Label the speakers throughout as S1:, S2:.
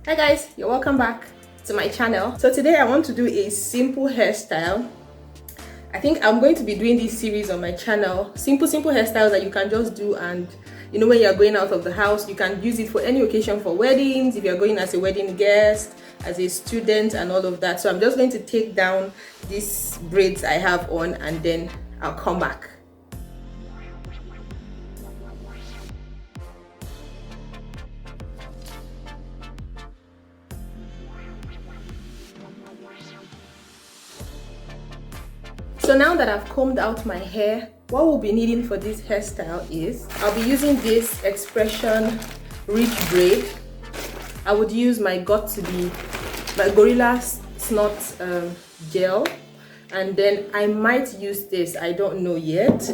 S1: Hi guys, you're welcome back to my channel. So today I want to do a simple hairstyle. I think I'm going to be doing this series on my channel. Simple hairstyles that you can just do, and you know, when you're going out of the house, you can use it for any occasion, for weddings, if you're going as a wedding guest, as a student and all of that. So I'm just going to take down these braids I have on and then I'll come back. So now that I've combed out my hair, what we'll be needing for this hairstyle is, I'll be using this Expression Rich Braid. I would use my Gorilla Snot gel, and then I might use this, I don't know yet.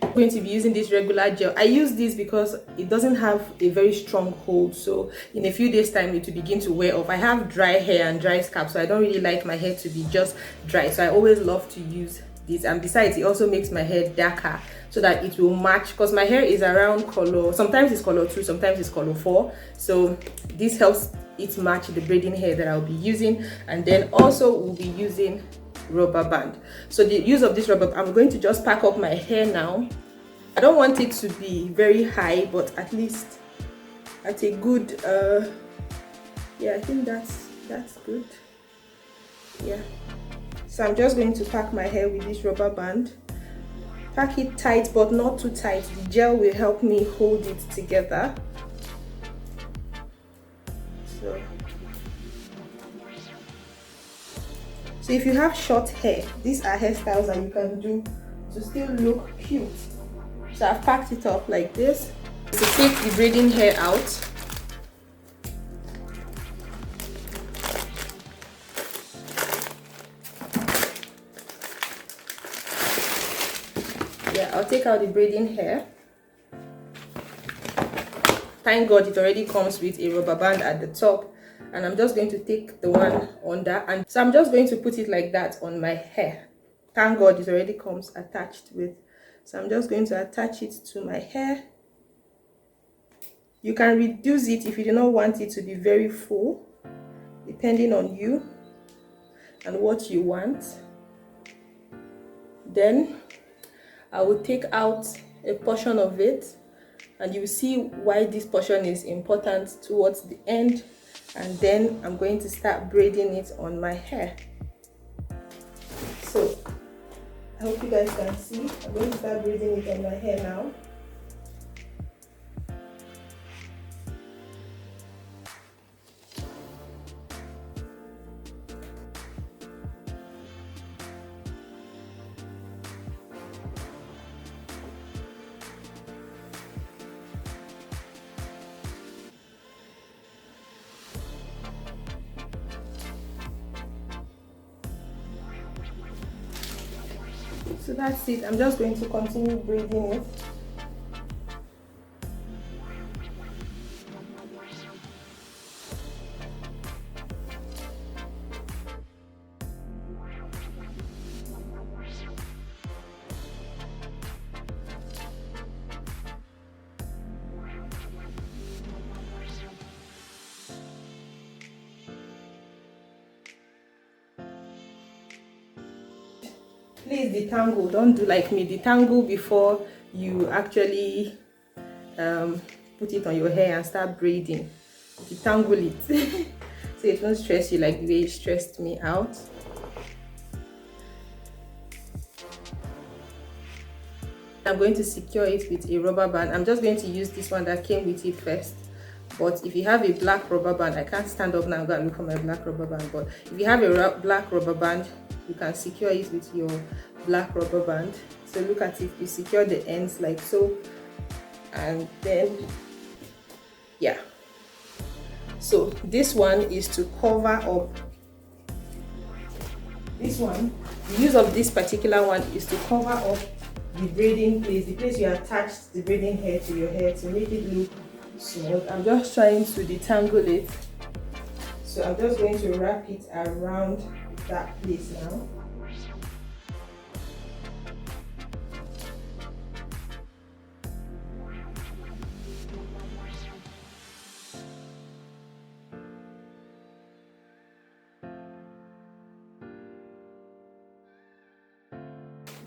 S1: I'm going to be using this regular gel. I use this because it doesn't have a very strong hold, so in a few days time it will begin to wear off. I have dry hair and dry scalp, so I don't really like my hair to be just dry, so I always love to use this. And besides, it also makes my hair darker so that it will match, because my hair is around color, sometimes it's color 2, sometimes it's color 4, so this helps it match the braiding hair that I'll be using. And then also we'll be using rubber band. So the use of this rubber, I'm going to just pack up my hair now. I don't want it to be very high, but at least at a good yeah, I think that's good. Yeah, so I'm just going to pack my hair with this rubber band. Pack it tight, but not too tight. The gel will help me hold it together. So if you have short hair, these are hairstyles that you can do to still look cute. So I've packed it up like this. To take the braiding hair out, yeah, I'll take out the braiding hair. Thank God it already comes with a rubber band at the top, and I'm just going to take the one under, and so I'm just going to put it like that on my hair. Thank God it already comes attached with, so I'm just going to attach it to my hair. You can reduce it if you do not want it to be very full, depending on you and what you want. Then I will take out a portion of it, and you will see why this portion is important towards the end. And then I'm going to start braiding it on my hair. So I hope you guys can see. I'm going to start braiding it on my hair now. So that's it. I'm just going to continue braiding it. Please detangle, don't do like me, detangle before you actually put it on your hair and start braiding. Detangle it so it won't stress you like the way it stressed me out. I'm going to secure it with a rubber band. I'm just going to use this one that came with it first, but if you have a black rubber band, I can't stand up now and go and look at my black rubber band, but if you have a black rubber band, you can secure it with your black rubber band. So look at it, you secure the ends like so, and then yeah, so this one is to cover up this one. The use of this particular one is to cover up the braiding place, the place you attached the braiding hair to your hair, to make it look smooth. I'm just trying to detangle it, so I'm just going to wrap it around that place now.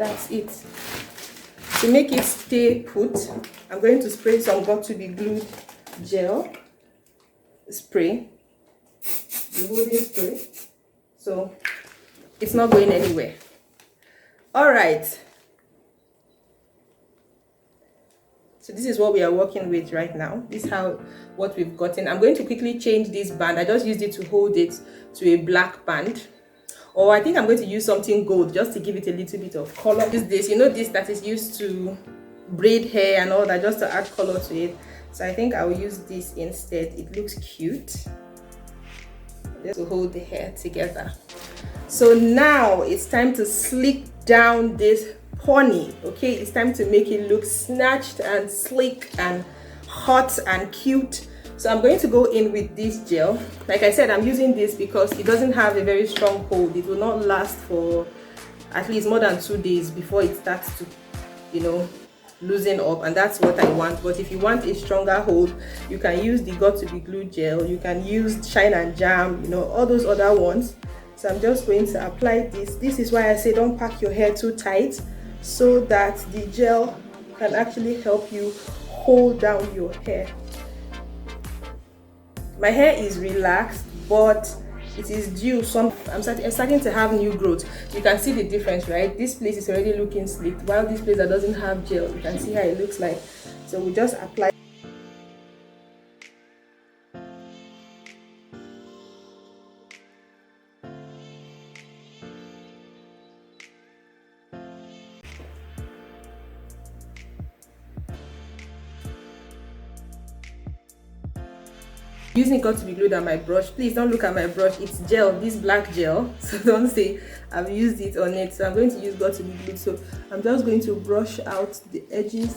S1: that's it. To make it stay put, I'm going to spray some got to be glued gel spray, the holding spray, so it's not going anywhere. All right, so this is what we are working with right now. This is what we've gotten. I'm going to quickly change this band. I just used it to hold it to a black band, or I think I'm going to use something gold just to give it a little bit of color. Use this, you know, this that is used to braid hair and all that, just to add color to it. So I think I will use this instead. It looks cute, just to hold the hair together. So now it's time to slick down this pony. Okay, it's time to make it look snatched and sleek and hot and cute. So I'm going to go in with this gel. Like I said, I'm using this because it doesn't have a very strong hold. It will not last for at least more than 2 days before it starts to, you know, loosen up, and that's what I want. But if you want a stronger hold, you can use the got to be glued gel, you can use shine and jam, you know, all those other ones. So I'm just going to apply this. This is why I say don't pack your hair too tight, so that the gel can actually help you hold down your hair. My hair is relaxed, but it is due some. I'm starting to have new growth. You can see the difference, right? This place is already looking sleek, while this place that doesn't have gel, you can see how it looks like. So we just apply. Using got to be glued on my brush. Please don't look at my brush, it's gel, this black gel, so don't say I've used it on it. So I'm going to use got to be glued. So I'm just going to brush out the edges.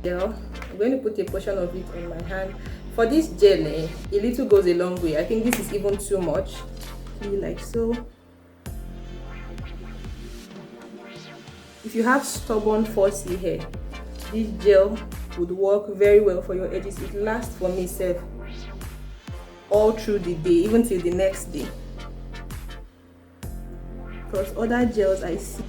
S1: Gel. I'm going to put a portion of it on my hand. For this gel, a little goes a long way. I think this is even too much. Like so. If you have stubborn, fussy hair, this gel would work very well for your edges. It lasts for me all through the day, even till the next day. Because other gels I see,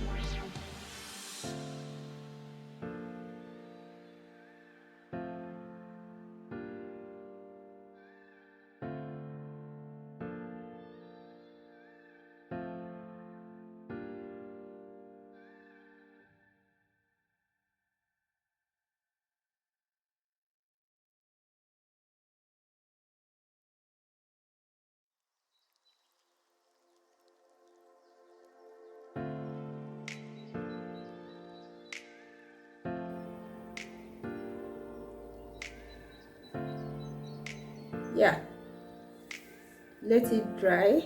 S1: yeah, let it dry.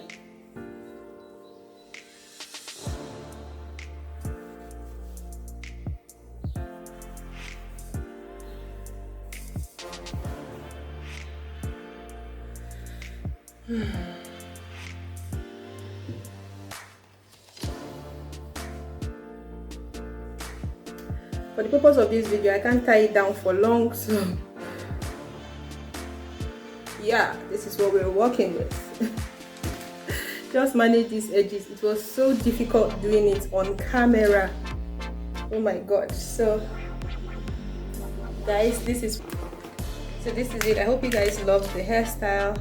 S1: For the purpose of this video, I can't tie it down for long, so yeah, this is what we're working with. Just manage these edges. It was so difficult doing it on camera. Oh my god. So guys, this is it. I hope you guys love the hairstyle.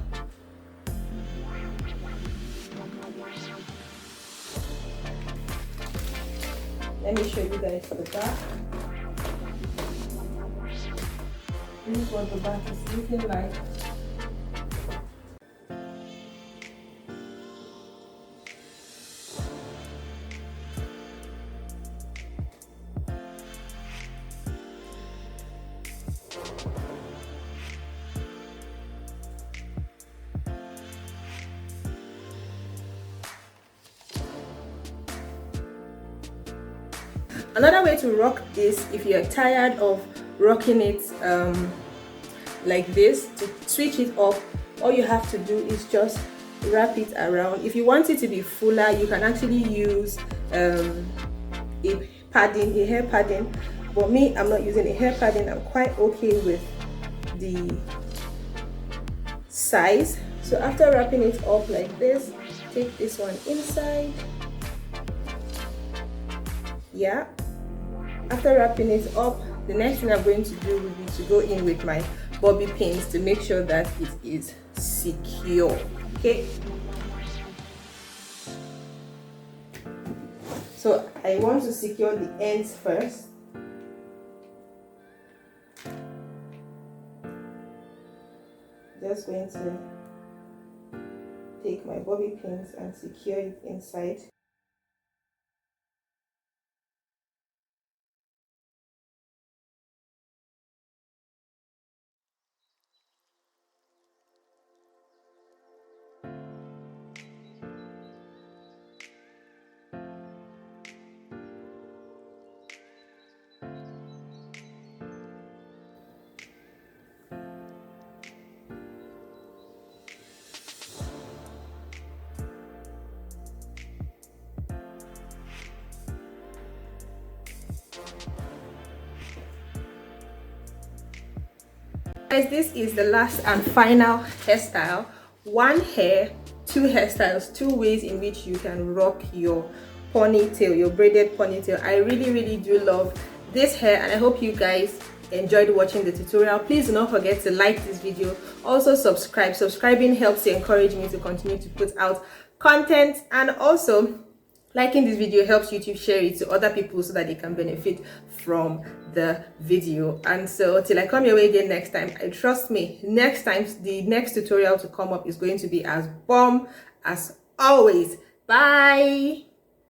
S1: Let me show you guys the back. This is what the back is looking like. Another way to rock this, if you're tired of rocking it like this, to switch it up, all you have to do is just wrap it around. If you want it to be fuller, you can actually use a hair padding, but me, I'm not using a hair padding. I'm quite okay with the size. So after wrapping it up like this, take this one inside. Yeah, after wrapping it up, the next thing I'm going to do will be to go in with my bobby pins to make sure that it is secure. Okay, so I want to secure the ends first. Just going to take my bobby pins and secure it inside. Guys, this is the last and final hairstyle. One hair, two hairstyles, two ways in which you can rock your ponytail, your braided ponytail. I really do love this hair, and I hope you guys enjoyed watching the tutorial. Please do not forget to like this video. Also subscribe. Subscribing helps to encourage me to continue to put out content, and also liking this video helps YouTube share it to other people so that they can benefit from the video. And so till I come your way again next time, I trust me, next time the next tutorial to come up is going to be as bomb as always. Bye.